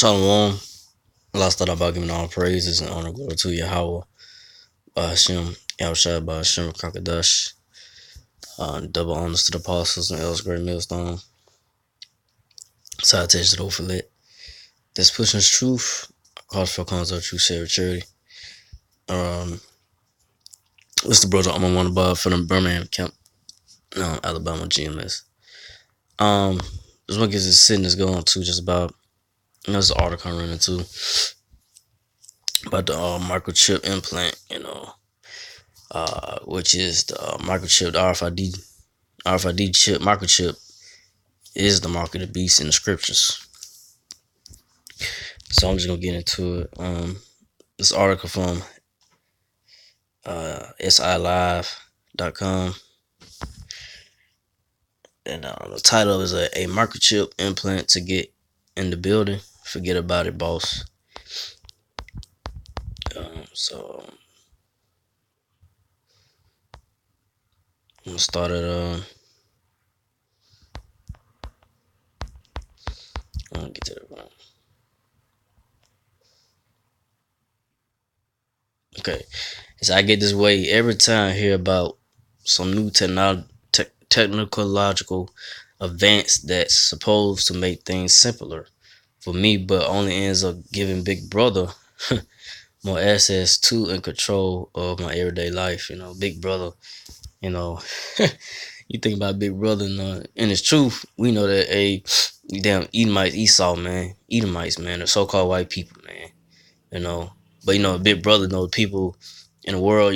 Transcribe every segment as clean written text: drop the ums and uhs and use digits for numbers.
Shalom. Allah start out by giving all praises and honor glory to Yahweh, by Hashem, Yahushua, by Hashem, Kakadash. Double honors to the apostles and elders, great millstone. Citation to the overlit. This pushing truth, cause for concept, true savior charity. This the brother I'm on one above from the Birmingham camp, Alabama GMS. This one gets this sitting is going to just about, this article I'm running to about the microchip implant, which is the microchip, the RFID chip, microchip is the mark of the beast in the scriptures. So I'm just gonna get into it. This article from SILive.com, and the title is a microchip implant to get in the building. Forget about it, boss. So I'm gonna start it. I'm gonna get to the wrong. Okay, so I get this way every time I hear about some new technological advance that's supposed to make things simpler for me, but only ends up giving Big Brother more access to and control of my everyday life. Big Brother, you think about Big Brother, and it's truth. We know that damn Edomites, man, the so-called white people, man, But Big Brother, people in the world,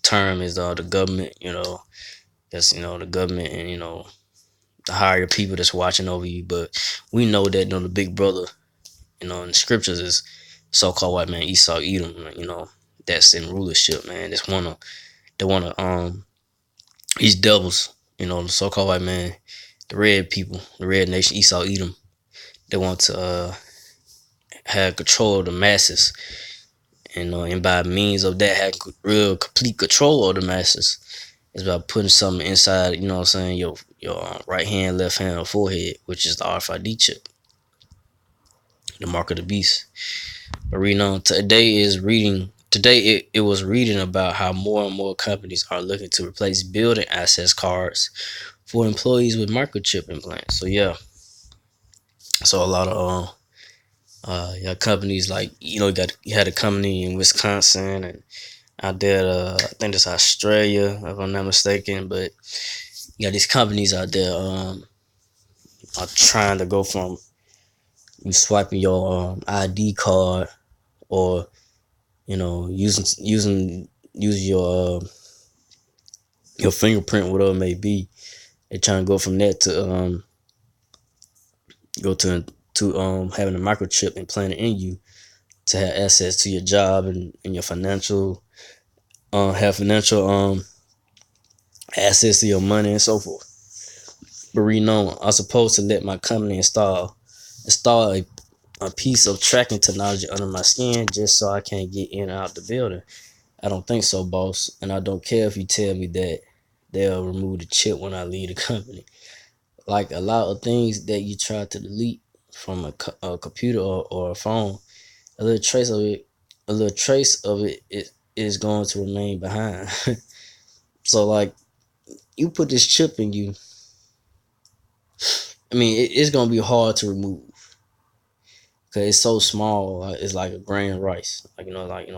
term is the government, that's the government, and the higher people that's watching over you. But we know that the Big Brother, in the scriptures is so-called white man Esau Edom, that's in rulership, man. They wanna these devils, the so-called white man, the red people, the red nation, Esau Edom, they want to have control of the masses. And by means of that, have real complete control of the masses. It's about putting something inside, your right hand, left hand, or forehead, which is the RFID chip, the mark of the beast. But reading on today it was reading about how more and more companies are looking to replace building access cards for employees with microchip implants. So yeah, so a lot of companies like you had a company in Wisconsin and out there, I think that's Australia if I'm not mistaken, but you got these companies out there are trying to go from you swiping your ID card or using your fingerprint, whatever it may be. They're trying to go from that to having a microchip implanted in you to have access to your job and your financial access to your money and so forth. But I'm supposed to let my company install a piece of tracking technology under my skin just so I can't get in and out the building. I don't think so, boss. And I don't care if you tell me that they'll remove the chip when I leave the company. Like a lot of things that you try to delete from a computer or a phone, a little trace of it is going to remain behind. So like you put this chip in you, it's gonna be hard to remove because it's so small. It's like a grain of rice,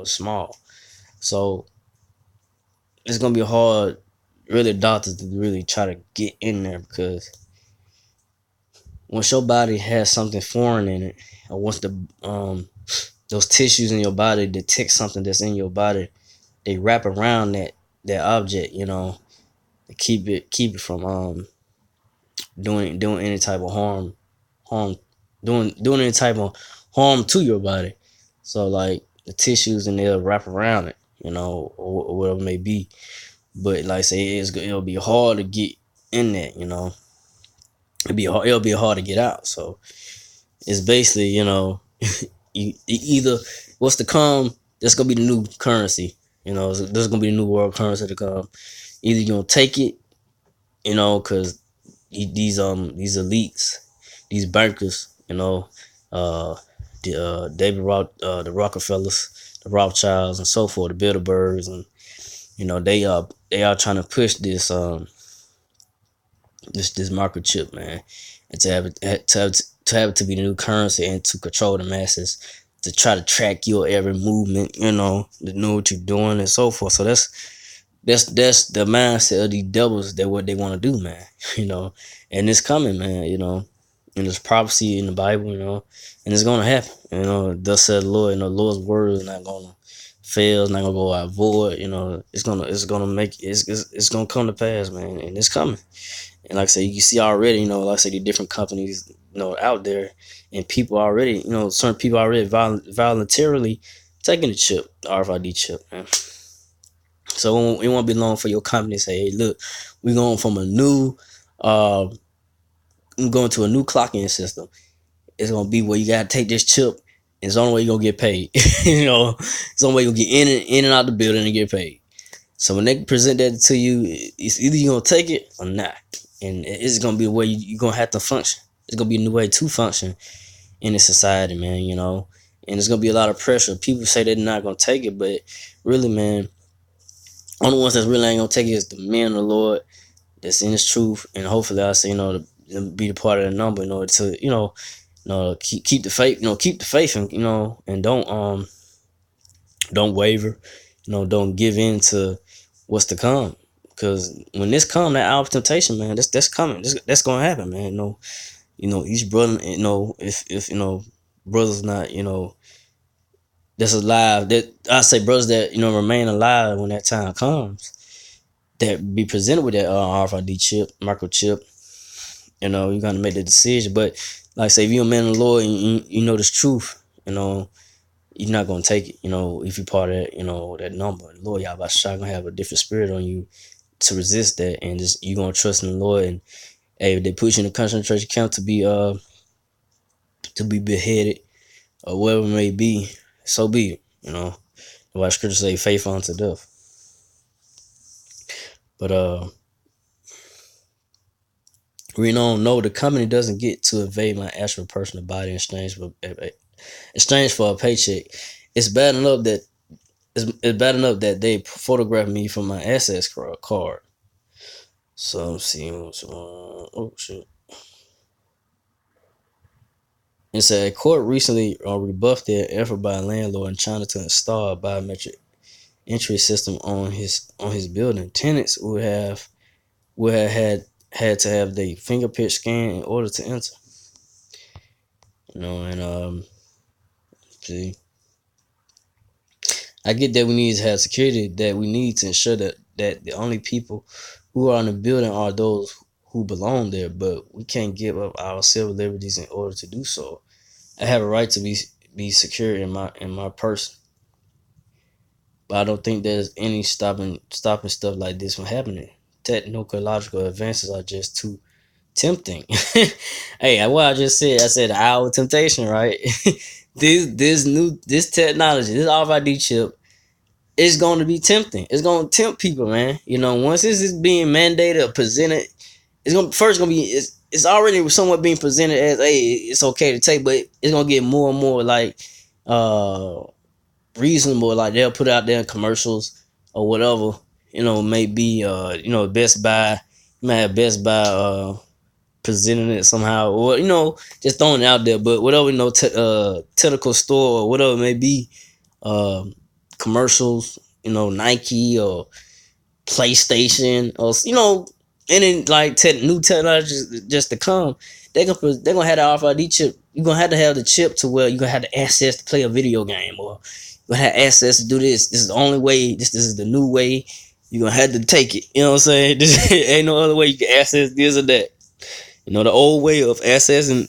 small. So it's gonna be hard, really, doctors to really try to get in there because once your body has something foreign in it, or once those tissues in your body detect something that's in your body, they wrap around that object, to keep it from doing any type of doing any type of harm to your body. So like the tissues and they'll wrap around it, or whatever it may be. But like I say, it'll be hard to get in that, it'll be hard to get out. So it's basically, either what's to come, that's gonna be the new currency. There's gonna be the new world currency to come. Either you're gonna take it, because these elites, these bankers, David the Rockefellers, the Rothschilds, and so forth, the Bilderbergs, and they are trying to push this microchip, man, and to have it to be the new currency and to control the masses, to try to track your every movement, to know what you're doing and so forth. So that's the mindset of these devils. That what they want to do, man. you know, and it's coming, man. And there's prophecy in the Bible, and it's gonna happen. Thus said the Lord. The Lord's word is not gonna fail. It's not gonna go out void. It's gonna come to pass, man, and it's coming. And like I say, you see already, like I say, the different companies, out there, and people already, certain people already voluntarily taking the chip, the RFID chip, man. So it won't be long for your company to say, "Hey, look, we're going from a new, uh, I'm going to a new clock-in system. It's gonna be where you gotta take this chip. It's the only way you're gonna get paid. It's the only way you're gonna get in and out the building and get paid. So when they present that to you, it's either you're gonna take it or not, and it's gonna be a way you're gonna have to function. It's gonna be a new way to function in the society, man. And it's gonna be a lot of pressure. People say they're not gonna take it, but really, man, only ones that's really ain't gonna take it is the men of the Lord that's in His truth, and hopefully, I say, to be the part of the number, to keep the faith, keep the faith, and don't waver, don't give in to what's to come, because when this come, that hour of temptation, man, that's coming, that's gonna happen, man. Each brother, if brothers not, that's alive, that I say brothers that remain alive when that time comes, that be presented with that RFID chip, microchip, you're gonna make the decision. But like I say, if you're a man of the Lord and you know this truth, you're not gonna take it. If you're part of that, that number, Lord, y'all about to gonna have a different spirit on you to resist that, and just you gonna trust in the Lord. And hey, if they put you in a concentration camp to be beheaded or whatever it may be, so be it. Why Scripture say faith unto death. But we don't know the company doesn't get to invade my actual personal body in exchange for a paycheck. It's bad enough that they photographed me from my access card. So I'm seeing oh shit. It said a court recently rebuffed their effort by a landlord in China to install a biometric entry system on his building. Tenants would have had to have their fingerprint scanned in order to enter. And see, I get that we need to have security, that we need to ensure that the only people who are in the building are those who belong there, but we can't give up our civil liberties in order to do so. I have a right to be secure in my person, but I don't think there's any stopping stuff like this from happening. Technological advances are just too tempting. Hey, what I just said, I said the hour of temptation, right? this technology, this RFID chip, is going to be tempting. It's going to tempt people, man. Once this is being mandated or presented, it's already somewhat being presented as, hey, it's okay to take, but it's gonna get more and more like reasonable. Like they'll put out there commercials or whatever, maybe Best Buy, you might have Best Buy presenting it somehow, or just throwing it out there. But whatever, technical store or whatever it may be, commercials, Nike or PlayStation, or any like new technology just to come, they're gonna have the RFID chip. You're gonna have to have the chip to where you're gonna have the access to play a video game, or you're gonna have access to do this. This is the only way. This is the new way. You're gonna have to take it. You know what I'm saying? This ain't no other way you can access this or that. The old way of accessing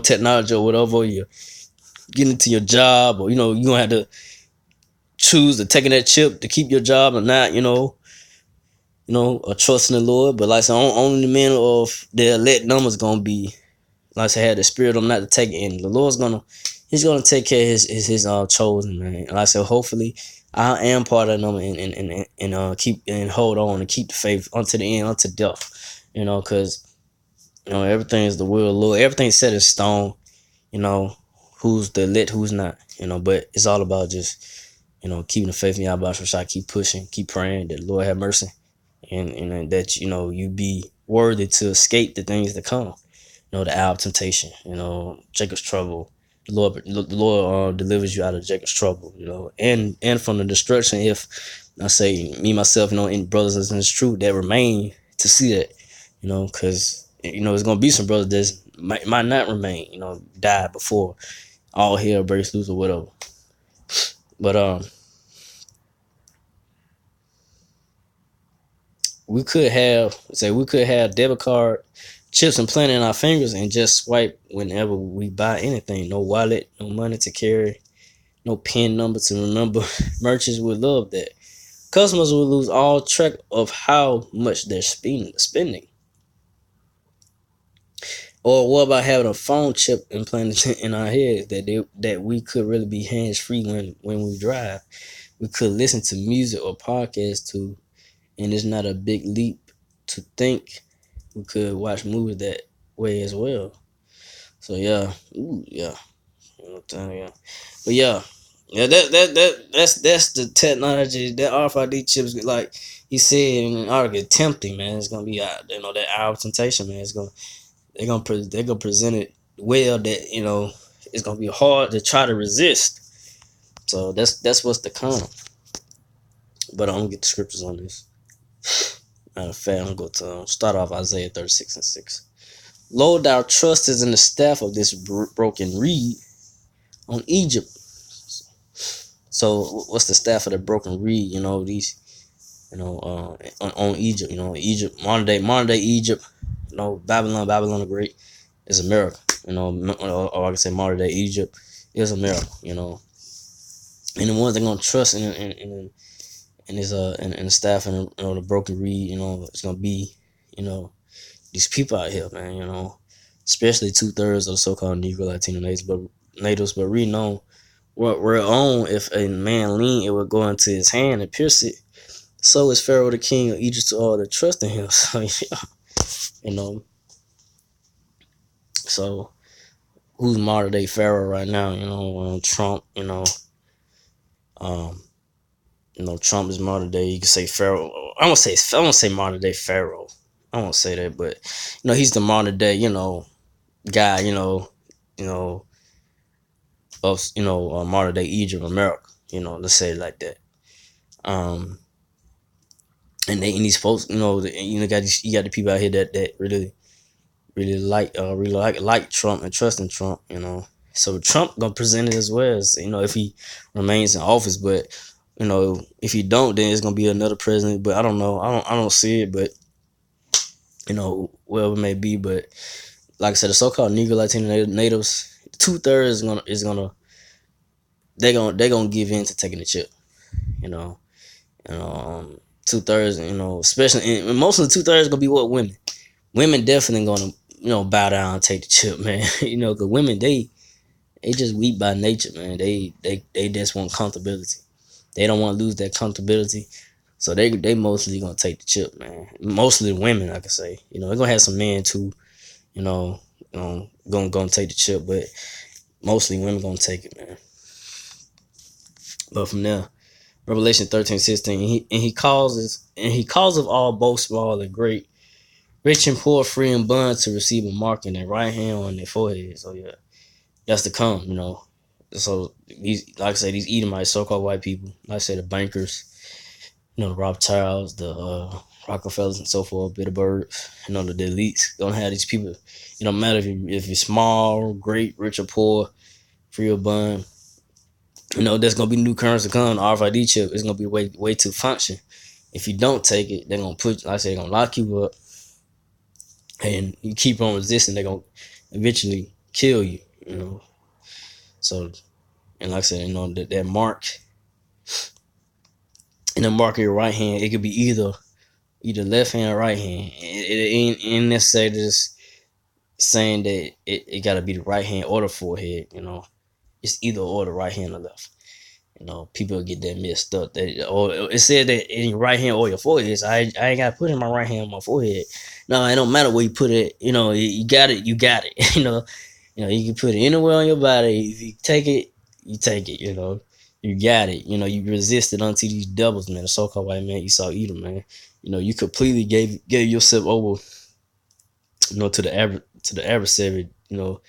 technology or whatever, you get into your job, or you're gonna have to choose to taking that chip to keep your job or not, or trusting the Lord. But like I said, only the men of the elect numbers gonna be, like I said, have the spirit of them not to take it. And the Lord's He's gonna take care of his chosen, man. And like I said, hopefully I am part of them, and keep and hold on and keep the faith unto the end, unto death. Because everything is the will of the Lord. Everything's set in stone. you know, who's the lit, who's not, but it's all about just, keeping the faith in y'all about shot, keep pushing, keep praying that the Lord have mercy, and that, you be worthy to escape the things that come, the hour of temptation, Jacob's trouble. The Lord delivers you out of Jacob's trouble, and from the destruction. If I say me myself, and brothers in this truth that remain to see that, because it's gonna be some brothers that might not remain, die before all hell breaks loose or whatever. But we could have debit card chips implanted in our fingers and just swipe whenever we buy anything. No wallet, no money to carry, no PIN number to remember. Merchants would love that. Customers will lose all track of how much they're spending. Or what about having a phone chip implanted in our heads that we could really be hands free when we drive. We could listen to music or podcasts too, and it's not a big leap to think we could watch movies that way as well. So yeah, ooh, yeah, yeah. But yeah, that's the technology. That RFID chips, like he said in an article, tempting, man. It's gonna be that hour of temptation, man. They're gonna present it well that it's gonna be hard to try to resist. So that's what's to come. But I'm gonna get the scriptures on this. Matter of fact, I'm gonna go to start off Isaiah 36:6. Lord, our trust is in the staff of this broken reed on Egypt. So what's the staff of the broken reed? These, on Egypt. Egypt, modern day Egypt. Babylon the Great is America. Or I can say modern day Egypt is America. And the ones they're gonna trust in his and the staff and the broken reed. It's gonna be these people out here, man. Especially 2/3 of the so-called Negro Latino natives, but reading on what we're on, if a man lean, it will go into his hand and pierce it. So is Pharaoh the king of Egypt to all that trust in him. So yeah, you know. So who's modern day Pharaoh right now? Trump. Um, Trump is modern day. You can say Pharaoh. I won't say modern day Pharaoh. I won't say that, but he's the modern day. Guy. You know of modern day Egypt, America. Let's say it like that. Um, and these folks, you got the people out here that really like Trump and trust in Trump. So Trump gonna present it as well as if he remains in office, but if he don't, then it's gonna be another president. But I don't know. I don't see it, but whoever it may be. But like I said, the so-called Negro Latino natives, 2/3 they're gonna give in to taking the chip. You know, 2/3. Especially and most of the 2/3 gonna be what women. Women definitely gonna bow down and take the chip, man. Cause women they just weak by nature, man. They just want comfortability. They don't want to lose that comfortability. So they mostly gonna take the chip, man. Mostly women, I could say. They're gonna have some men too, gonna take the chip, but mostly women gonna take it, man. But from there, Revelation 13:16, he calls of all both small and great, rich and poor, free and bond to receive a mark in their right hand on their forehead. So yeah, that's to come. So these, like I say, these Edomites, so-called white people, like I say, the bankers, the Rothschilds, the Rockefellers, and so forth, Bitterbergs, the elites, gonna have these people. It don't matter if you're small, great, rich or poor, free or bond. There's gonna be new currency come. The RFID chip is gonna be way to function. If you don't take it, they're gonna like I say, they're gonna lock you up, and you keep on resisting, they're gonna eventually kill you. So, and like I said, that mark in the mark of your right hand, it could be either left hand or right hand. It ain't necessarily just saying that it got to be the right hand or the forehead. It's either or, the right hand or left. People get that mixed up. Or it said that in your right hand or your forehead. So I ain't got to put in my right hand on my forehead. No, it don't matter where you put it. You got it. You got it. You know, you can put it anywhere on your body. If you take it, you take it. You know, you got it. You know, you resisted unto these devils, man. The so-called white man, Esau, Edom, man. You know, you completely gave yourself over, you know, to the adversary. You know,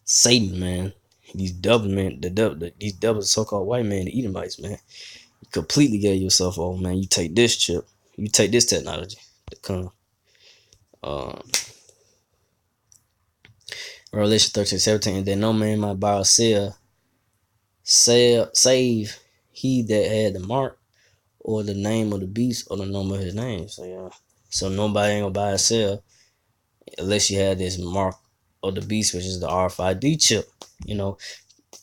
Satan, man. These devil man, these devils, so-called white man, the Edomites, man. You completely gave yourself over, man. You take this chip, you take this technology to come. Um, Revelation 13:17, and that no man might buy or save he that had the mark or the name of the beast or the number of his name. So yeah. So nobody ain't gonna buy or sell unless you had this mark of the beast, which is the RFID chip. You know,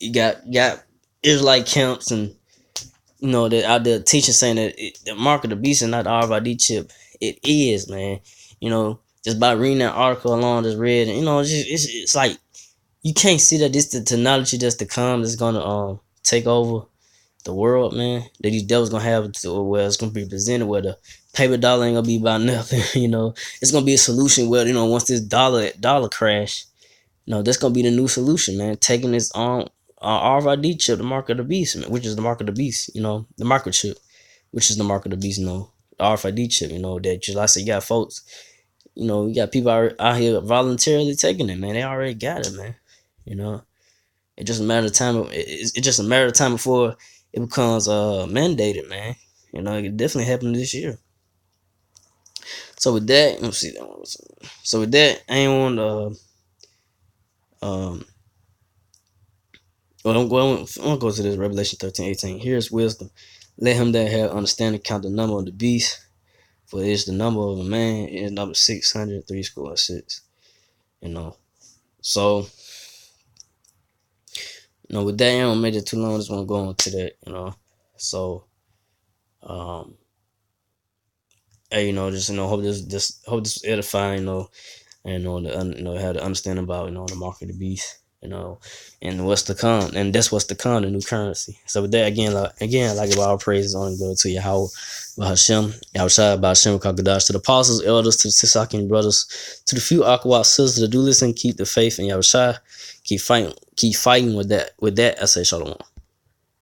you got Israelite camps and you know that out there teaching saying that the mark of the beast is not the RFID chip. It is, man. You know, just by reading that article alone, just read, and you know, it's like you can't see that this the technology that's to come that's gonna take over the world, man. That these devils gonna have to where it's gonna be presented where the paper dollar ain't gonna be about nothing. You know, it's gonna be a solution where you know once this dollar crash, you know that's gonna be the new solution, man. Taking this on RFID chip, the mark of the beast, man, which is the mark of the beast. You know, the microchip, which is the mark of the beast. You know, the RFID chip. You know that just like I said, you got folks. You know, you got people out here voluntarily taking it, man. They already got it, man. You know, it just a matter of time. It's just a matter of time before it becomes mandated, man. You know, it definitely happened this year. So with that, let me see. So with that, I ain't want to well, I'm going to go to this Revelation 13:18. Here's wisdom. Let him that have understanding count the number of the beast, for it is the number of a man, it is number 636. You know. So, you know, with that, I don't make it too long. I just want to go on to that, you know. So, hey, you know, just hope this edifying, you know, and have to understand about the mark of the beast, and what's to come, and that's what's to come, the new currency. So with that, like about all praises only go to Yahweh, Hashem, Yahushua, Hashem, Kakadash, to the apostles, elders, to the Sisakim brothers, to the few Aquat sisters that do listen, keep the faith in Yahushua, keep fighting with that. I say shalom.